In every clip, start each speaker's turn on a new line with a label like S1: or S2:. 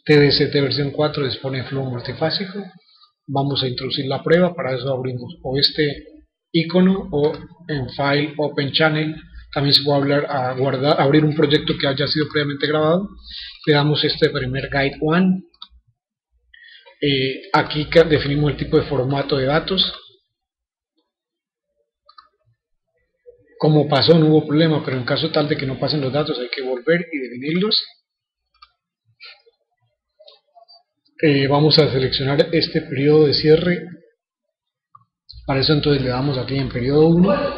S1: TDST versión 4 dispone de flujo multifásico. Vamos a introducir la prueba. Para eso abrimos o este icono o en File Open Channel. También se puede abrir un proyecto que haya sido previamente grabado. Le damos este primer Guide 1. Aquí definimos el tipo de formato de datos. Como pasó, no hubo problema, pero en caso tal de que no pasen los datos hay que volver y definirlos. Vamos a seleccionar este periodo de cierre. Para eso entonces le damos aquí en periodo 1,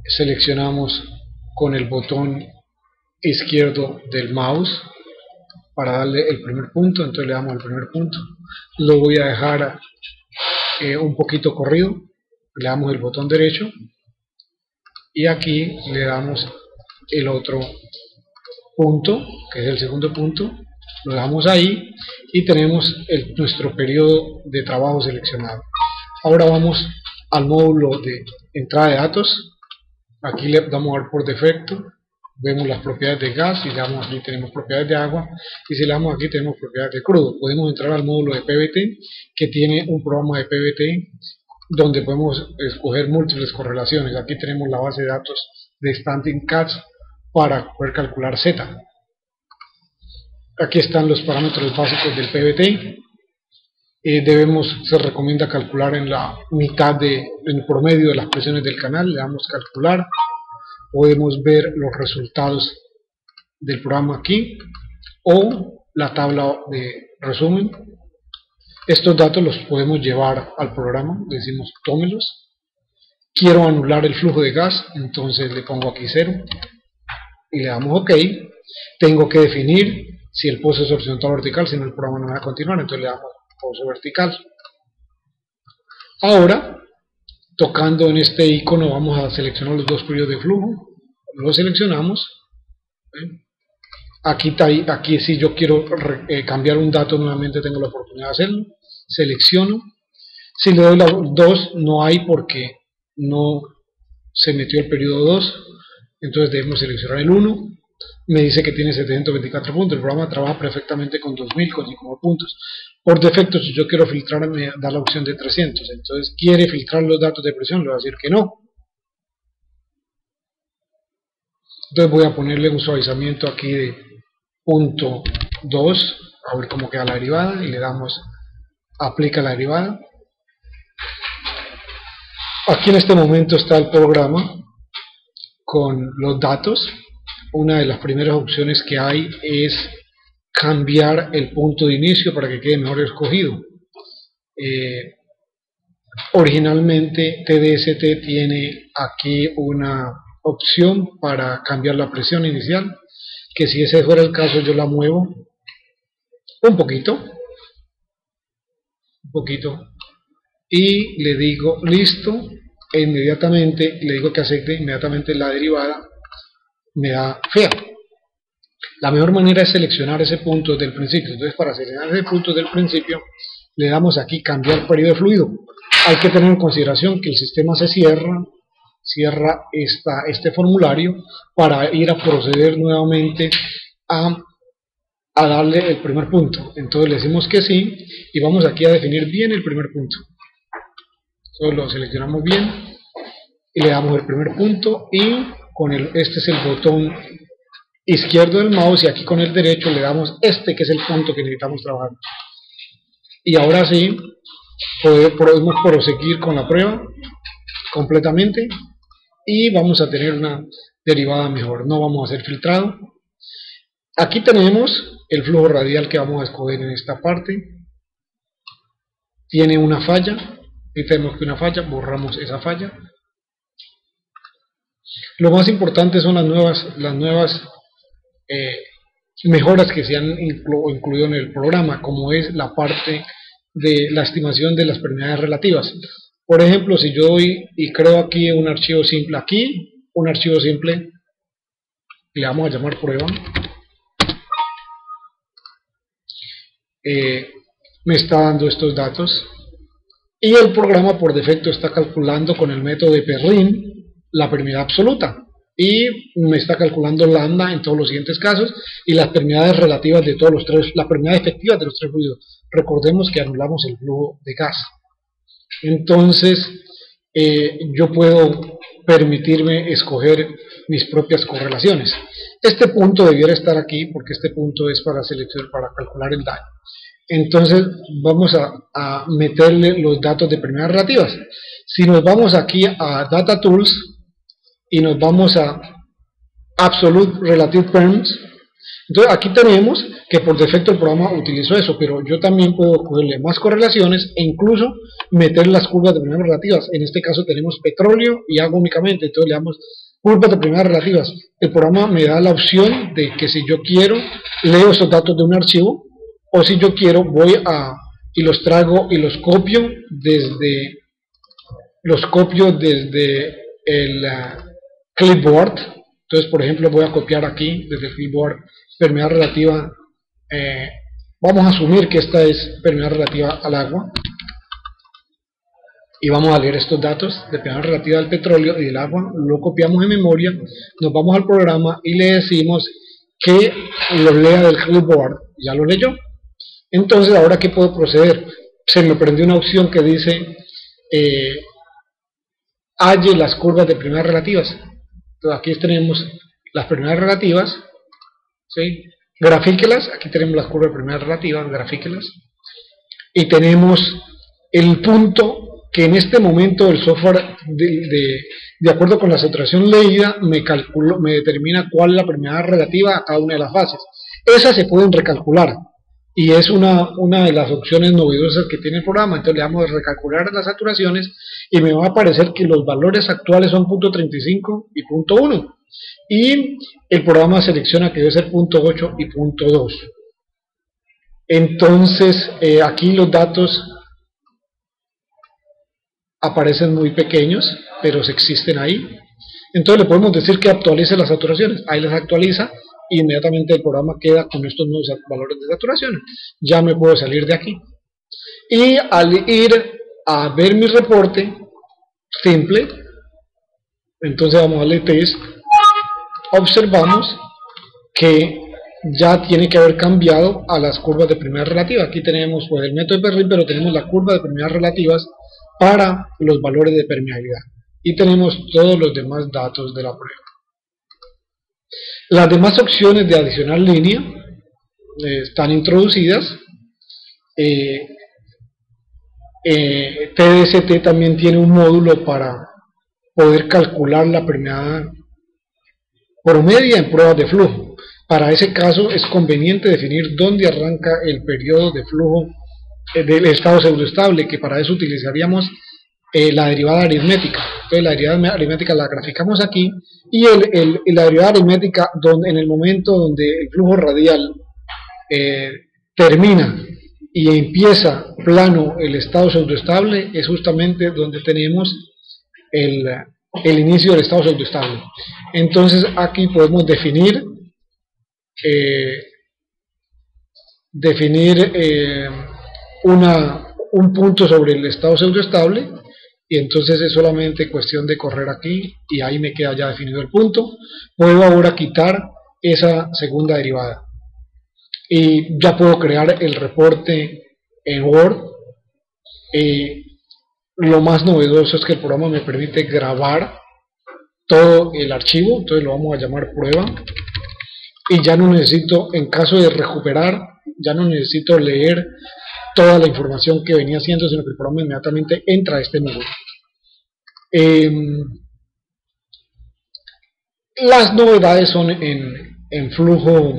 S1: seleccionamos con el botón izquierdo del mouse para darle el primer punto. Entonces le damos el primer punto, lo voy a dejar un poquito corrido, le damos el botón derecho y aquí le damos el otro punto, que es el segundo punto, lo dejamos ahí y tenemos nuestro periodo de trabajo seleccionado. Ahora vamos al módulo de entrada de datos. Aquí le damos a ver por defecto, vemos las propiedades de gas y le damos aquí, tenemos propiedades de agua, y si le damos aquí tenemos propiedades de crudo. Podemos entrar al módulo de PVT, que tiene un programa de PVT donde podemos escoger múltiples correlaciones. Aquí tenemos la base de datos de Standing Cats para poder calcular Z. Aquí están los parámetros básicos del PVT. Se recomienda calcular en la mitad en el promedio de las presiones del canal. Le damos calcular. Podemos ver los resultados del programa aquí o la tabla de resumen. Estos datos los podemos llevar al programa, le decimos tómelos. Quiero anular el flujo de gas, entonces le pongo aquí 0 y le damos OK. Tengo que definir si el pozo es horizontal o vertical, si no el programa no va a continuar, entonces le damos pozo vertical. Ahora, tocando en este icono, vamos a seleccionar los dos periodos de flujo. Lo seleccionamos. Aquí si yo quiero cambiar un dato nuevamente tengo la oportunidad de hacerlo. Selecciono. Si le doy la 2 no hay porque no se metió el periodo 2. Entonces debemos seleccionar el 1. Me dice que tiene 724 puntos. El programa trabaja perfectamente con 2000, con 5 puntos. Por defecto, si yo quiero filtrar, me da la opción de 300. Entonces, ¿quiere filtrar los datos de presión? Le voy a decir que no. Entonces voy a ponerle un suavizamiento aquí de punto 2, a ver cómo queda la derivada, y le damos aplica la derivada. Aquí en este momento está el programa con los datos. Una de las primeras opciones que hay es cambiar el punto de inicio para que quede mejor escogido. Originalmente TDST tiene aquí una opción para cambiar la presión inicial, que si ese fuera el caso yo la muevo un poquito y le digo listo, e inmediatamente le digo que acepte. Inmediatamente la derivada me da fea. La mejor manera es seleccionar ese punto desde el principio. Entonces, para seleccionar ese punto desde el principio le damos aquí cambiar periodo de fluido. Hay que tener en consideración que el sistema se cierra este formulario para ir a proceder nuevamente a darle el primer punto. Entonces le decimos que sí y vamos aquí a definir bien el primer punto. Entonces lo seleccionamos bien y le damos el primer punto, y con este es el botón izquierdo del mouse, y aquí con el derecho le damos este que es el punto que necesitamos trabajar. Y ahora sí podemos proseguir con la prueba completamente y vamos a tener una derivada mejor. No vamos a hacer filtrado. Aquí tenemos el flujo radial que vamos a escoger en esta parte. Tiene una falla. Aquí tenemos que una falla, borramos esa falla. Lo más importante son las nuevas mejoras que se han incluido en el programa, como es la parte de la estimación de las permeabilidades relativas. Por ejemplo, si yo doy y creo aquí un archivo simple, le vamos a llamar prueba, me está dando estos datos, y el programa por defecto está calculando con el método de Perrin la permeabilidad absoluta. y me está calculando lambda en todos los siguientes casos y las permeabilidades relativas de todos los tres, las permeabilidades efectivas de los tres fluidos. Recordemos que anulamos el flujo de gas. Entonces yo puedo permitirme escoger mis propias correlaciones. Este punto debiera estar aquí porque este punto es para seleccionar, para calcular el daño. Entonces vamos a meterle los datos de permeabilidades relativas. Si nos vamos aquí a Data Tools y nos vamos a Absolute Relative Perms, entonces aquí tenemos que por defecto el programa utilizó eso, pero yo también puedo cogerle más correlaciones e incluso meter las curvas de permeabilidades relativas. En este caso tenemos petróleo y agua únicamente, entonces le damos curvas de permeabilidades relativas. El programa me da la opción de que si yo quiero leo esos datos de un archivo, o si yo quiero voy y los traigo y los copio desde el clipboard. Entonces, por ejemplo, voy a copiar aquí desde el clipboard permeabilidad relativa. Vamos a asumir que esta es permeabilidad relativa al agua y vamos a leer estos datos de permeabilidad relativa al petróleo y del agua. Lo copiamos en memoria, nos vamos al programa y le decimos que los lea del clipboard. Ya lo leyó. Entonces, ahora ¿qué puedo proceder? Se me prendió una opción que dice halle las curvas de permeabilidades relativas. Entonces, aquí tenemos las permeabilidades relativas, ¿sí? Grafíquelas, aquí tenemos las curvas de permeabilidades relativas, grafíquelas, y tenemos el punto que en este momento el software, de acuerdo con la saturación leída, me determina cuál es la permeabilidad relativa a cada una de las fases. Esas se pueden recalcular, y es una de las opciones novedosas que tiene el programa. Entonces le damos a recalcular las saturaciones y me va a aparecer que los valores actuales son .35 y .1 y el programa selecciona que debe ser .8 y .2. Entonces aquí los datos aparecen muy pequeños, pero existen ahí. Entonces le podemos decir que actualice las saturaciones. Ahí las actualiza y inmediatamente el programa queda con estos nuevos valores de saturación. Ya me puedo salir de aquí. Y al ir a ver mi reporte simple, entonces vamos a darle test, observamos que ya tiene que haber cambiado a las curvas de permeabilidad relativa. Aquí tenemos pues el método de Berlin, pero tenemos la curva de permeabilidades relativas para los valores de permeabilidad. Y tenemos todos los demás datos de la prueba. Las demás opciones de adicionar línea están introducidas. TDST también tiene un módulo para poder calcular la permeabilidad promedia en pruebas de flujo. Para ese caso es conveniente definir dónde arranca el periodo de flujo del estado pseudoestable, que para eso utilizaríamos la derivada aritmética. Entonces la derivada aritmética la graficamos aquí y la derivada aritmética en el momento donde el flujo radial termina y empieza plano el estado pseudoestable es justamente donde tenemos el inicio del estado pseudoestable. Entonces aquí podemos definir un punto sobre el estado pseudoestable, y entonces es solamente cuestión de correr aquí y ahí me queda ya definido el punto. Puedo ahora quitar esa segunda derivada y ya puedo crear el reporte en Word. Lo más novedoso es que el programa me permite grabar todo el archivo, entonces lo vamos a llamar prueba, y ya no necesito, en caso de recuperar, ya no necesito leer toda la información que venía haciendo, sino que el programa inmediatamente entra a este módulo. Las novedades son en flujo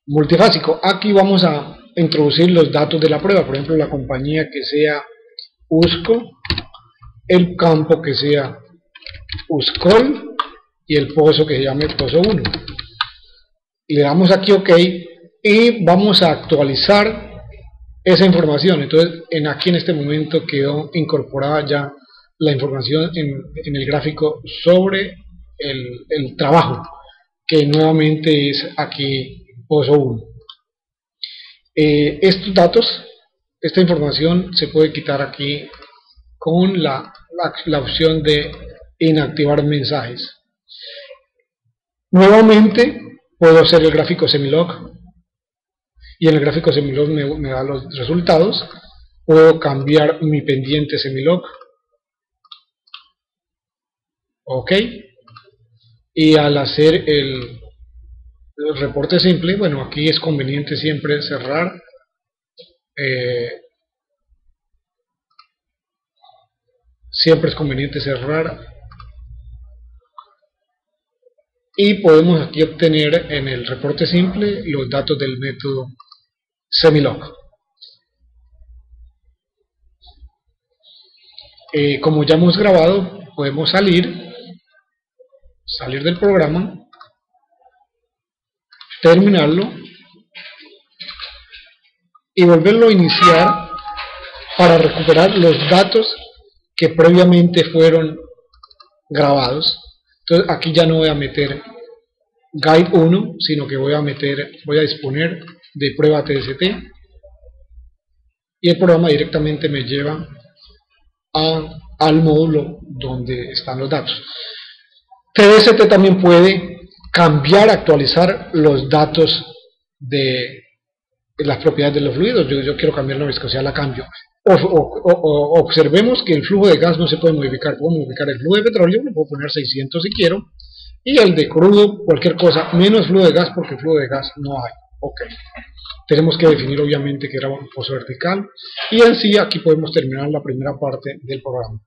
S1: multifásico. Aquí vamos a introducir los datos de la prueba, por ejemplo la compañía que sea USCO, el campo que sea USCOL y el pozo que se llame pozo 1. Le damos aquí OK y vamos a actualizar esa información. Entonces aquí en este momento quedó incorporada ya la información en el gráfico sobre el trabajo, que nuevamente es aquí pozo 1. Estos datos, esta información se puede quitar aquí con la opción de inactivar mensajes. Nuevamente puedo hacer el gráfico semilog, y en el gráfico semilog me da los resultados. Puedo cambiar mi pendiente semilog, ok, y al hacer el reporte simple, bueno, aquí es conveniente siempre cerrar y podemos aquí obtener en el reporte simple los datos del método semilog. Como ya hemos grabado, podemos salir del programa, terminarlo y volverlo a iniciar para recuperar los datos que previamente fueron grabados. Entonces aquí ya no voy a meter guide 1, sino que voy a disponer de prueba TST, y el programa directamente me lleva al módulo donde están los datos. TST también puede cambiar, actualizar los datos de las propiedades de los fluidos. Yo quiero cambiar la viscosidad, la cambio. Observemos que el flujo de gas no se puede modificar. Puedo modificar el flujo de petróleo, le puedo poner 600 si quiero, y el de crudo, cualquier cosa, menos flujo de gas, porque flujo de gas no hay. Ok. Tenemos que definir obviamente que era un pozo vertical, y en sí aquí podemos terminar la primera parte del programa.